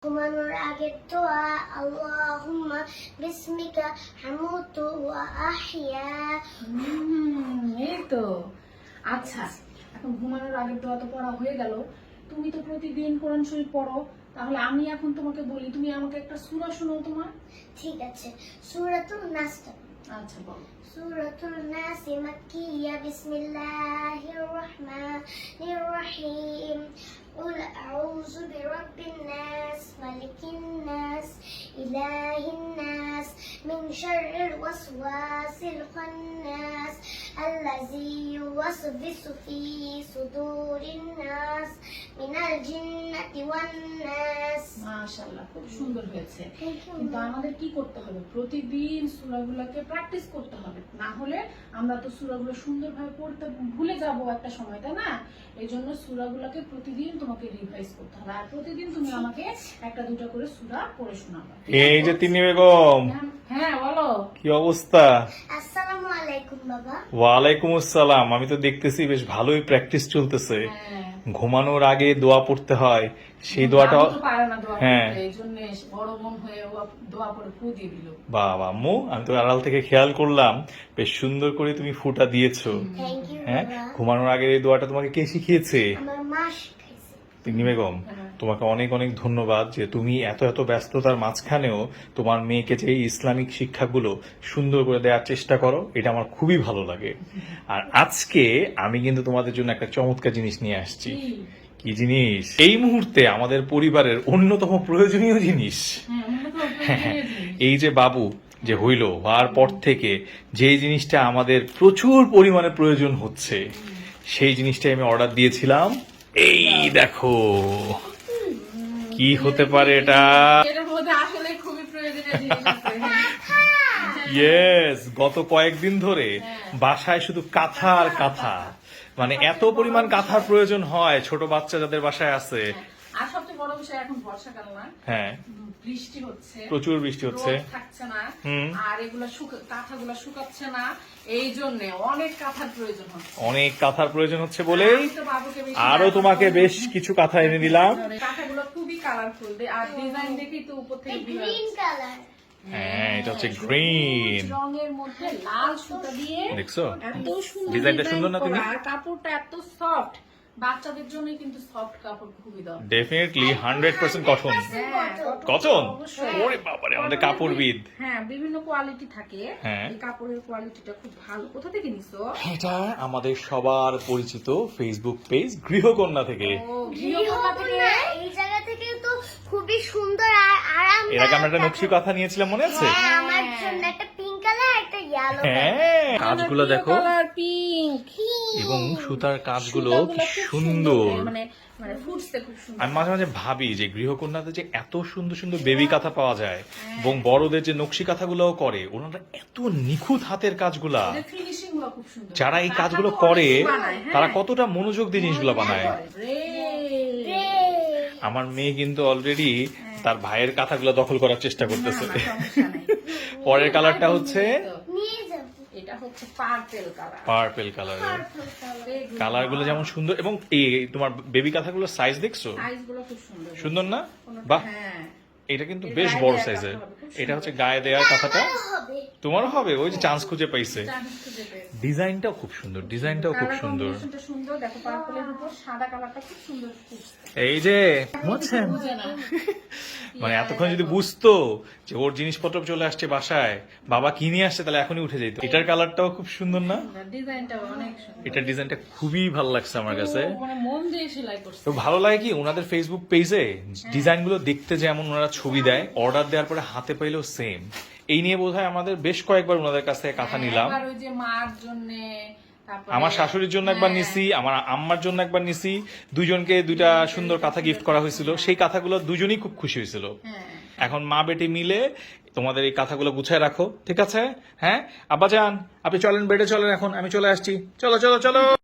ঘুমানোর আগের দোয়া আল্লাহুম্মা বিসমিকা হামুতু ওয়া আহইয়া। এই তো আচ্ছা, এখন ঘুমানোর আগের দোয়া তো পড়া হয়ে গেল। তুমি তো প্রতিদিন কোরআন শরীফ পড়ো, তাহলে আমি এখন তোমাকে বলি, তুমি আমাকে একটা সূরা শোনাও তোমার। ঠিক আছে, সূরাতুন নাস। আচ্ছা বলো। সূরাতুন নাস মাক্কিয়া। বিসমিল্লাহির রহমানির রহিম। قل أعوذ برب الناس ملك الناس إله الناس من شر الوسواس الخناس الذي يوسوس في صدور الناس من الجنة والناس। মাশাআল্লাহ, খুব সুন্দর হয়েছে। কিন্তু আমাদের কি করতে হবে? প্রতিদিন সূরাগুলোকে প্র্যাকটিস করতে হবে, না হলে আমরা তো সূরাগুলো সুন্দরভাবে পড়তে ভুলে যাব একটা সময়, তাই না? এই জন্য সূরাগুলোকে প্রতিদিন তোমাকে রিভাইজ করতে হবে, আর প্রতিদিন তুমি আমাকে একটা দুটো করে সূরা পড়ে শোনাবে। এই যে তিন্নি বেগম, হ্যাঁ বলো। কি অবস্থা? আসসালামু আলাইকুম বাবা। ওয়ালাইকুম আসসালাম। আমি তো দেখতেছি বেশ ভালোই প্র্যাকটিস চলতেছে। হ্যাঁ, ঘুমানোর আগে দোয়া পড়তে হয়, সেই দোয়াটা আমি তো পারে না দোয়া হ্যাঁ। পড়তে, এই জন্য বড় বোন হয়ে ও দোয়া পড়ে ফু দিয়ে দিল। বাবা আম্মু, আমি তো আড়াল থেকে খেয়াল করলাম বেশ সুন্দর করে তুমি ফুটা দিয়েছো। থ্যাংক ইউ হ্যাঁ, বাবা। ঘুমানোর আগে এই দোয়াটা তোমাকে কে শিখিয়েছে? আমার মা শিখাইছে। তিন্নি বেগম, তোমাকে অনেক অনেক ধন্যবাদ যে তুমি এত এত ব্যস্ততার মাঝখানেও তোমার মেয়েকে যে এই ইসলামিক শিক্ষাগুলো সুন্দর করে দেওয়ার চেষ্টা করো, এটা আমার খুবই ভালো লাগে। আর আজকে আমি কিন্তু তোমাদের জন্য একটা চমৎকার জিনিস নিয়ে আসছি। কি জিনিস? এই মুহূর্তে আমাদের পরিবারের অন্যতম প্রয়োজনীয় জিনিস। এই যে বাবু যে হইল, হওয়ার পর থেকে যে জিনিসটা আমাদের প্রচুর পরিমাণে প্রয়োজন হচ্ছে, সেই জিনিসটাই আমি অর্ডার দিয়েছিলাম। এই দেখো কি হতে পারে এটা। এর মধ্যে আসলে খুবই প্রয়োজনীয় জিনিস আছে। ইয়েস, গত কয়েকদিন ধরে বাসায় শুধু কাঁথা আর কাঁথা, মানে এত পরিমাণ কাঁথার প্রয়োজন হয় ছোট বাচ্চা যাদের বাসায় আছে। আর সবচেয়ে বড় বিষয়, এখন বর্ষাকাল না, হ্যাঁ, বৃষ্টি হচ্ছে, প্রচুর বৃষ্টি হচ্ছে, রোদ থাকছে না, হুম। আর এগুলো কাঁথাগুলো শুকাচ্ছে না, এই জন্য অনেক কাঁথার প্রয়োজন হচ্ছে। অনেক কাঁথার প্রয়োজন হচ্ছে বলেই আমি তো বাবুকে বেশি আরো তোমাকে বেশ কিছু কাঁথা এনে দিলাম। কাঁথাগুলো খুবই কালারফুল, আর ডিজাইন দেখেই তো উপর থেকে গ্রিন কালার। হ্যাঁ, এটা হচ্ছে গ্রিন রঙের মধ্যে লাল সুতা দিয়ে দেখছো? এত সুন্দর ডিজাইনটা সুন্দর না তুমি? করা, আর কাপড়টা এত সফট, বাচ্চাদের জন্য কিন্তু সফট কাপড় খুবই দরকার। Definitely 100% cotton. কটন? ওরে বাবারে, আমাদের কাপড়বিদ। হ্যাঁ, বিভিন্ন কোয়ালিটি থাকে। হ্যাঁ। এই কাপড়ের কোয়ালিটিটা খুব ভালো। কোথা থেকে নিছো? এটা আমাদের সবার পরিচিত ফেসবুক পেজ গৃহকন্যা থেকে। ও, গৃহকন্যা থেকে। এই জায়গা থেকে তো খুবই সুন্দর আর আরামদায়ক। এর আগে আমরা একটা নকশি কথা নিয়েছিলাম, মনে আছে? হ্যাঁ, আমার জন্য একটা পিঙ্ক কালার, একটা ইয়েলো হ্যাঁ, কাজগুলো দেখো, কালার পিঙ্ক, এবং সুতার কাজগুলো কি সুন্দর। মানে মানে ফুটছে খুব সুন্দর। আমি মাঝে মাঝে ভাবি যে গৃহকন্যাতে যে এত সুন্দর সুন্দর বেবি কাঁথা পাওয়া যায়, এবং বড়দের যে নকশি কাঁথাগুলোও করে, ওনারা এত নিখুঁত হাতের কাজগুলা, এদের ফিনিশিং গুলো খুব সুন্দর। যারা এই কাজগুলো কাঁথা তো করে অনেক বানায়, হ্যাঁ। তারা কতটা মনোযোগ দিয়ে জিনিসগুলো বানায়। রে। আমার মেয়ে কিন্তু অলরেডি তার ভাইয়ের কাঁথাগুলো দখল করার চেষ্টা করতেছে। না, সমস্যা নাই। পরের কালারটা হচ্ছে নিয়ে যাব। এটা হচ্ছে পার্পেল কালার। পার্পেল কালারের। কালার গুলো যেমন সুন্দর, এবং এই তোমার বেবি কাঁথাগুলোর সাইজ দেখছো? সাইজ গুলো খুব সুন্দর। সুন্দর না? কোনটা- বাহ, হ্যাঁ। এটা কিন্তু এর বেশ গায়ে বড় দেয়া সাইজের। কাঁথা হবে, খুব এটা সুন্দর। হচ্ছে গায়ে দেওয়ার কাঁথাটা। হবে। তোমারও হবে, ওই যে চান্স খুঁজে পাইছে। চাঁদ খুঁজে পেয়েছে। ডিজাইনটাও খুব সুন্দর, ডিজাইনটাও খুব কালার সুন্দর। কম্বিনেশনটা সুন্দর, দেখো পার্পলের উপর সাদা কালারটা খুব সুন্দর ফুটছে। এই যে বুঝছেন, বুঝে না। মানে এতক্ষণ যদি বুঝতো যে ওর জিনিসপত্র চলে আসছে বাসায়, বাবা কি নিয়ে আসছে, তাহলে এখনই উঠে যেত। এটার কালারটাও খুব সুন্দর না? ডিজাইনটা অনেক সুন্দর। এটার ডিজাইনটা খুবই ভালো লাগছে আমার কাছে। ও, মানে মন দিয়ে সেলাই করছে। তো ভালো লাগে কি, ওনাদের ফেসবুক পেজে ডিজাইনগুলো দেখতে যেমন ওনারা ছবি দেয়, অর্ডার দেওয়ার পরে হাতে পাইলেও সেম। এই নিয়ে বোধহয় আমাদের বেশ কয়েকবার ওনাদের কাছ থেকে কাঁথা নিলাম। একবার ওই যে মার জন্য, তারপরে আমার শাশুড়ির জন্য একবার নিছি, আমার আম্মার জন্য একবার নিছি, দুজনকে দুইটা সুন্দর কাঁথা গিফট করা হয়েছিল। সেই কাঁথাগুলো দুজনেই খুব খুশি হয়েছিল। হ্যাঁ। এখন মা বেটি মিলে তোমাদের এই কাঁথাগুলো গুছায় রাখো, ঠিক আছে? হ্যাঁ আব্বা যান, আপনি চলেন, বেডে চলেন, এখন আমি চলে আসছি। চলো চলো চলো।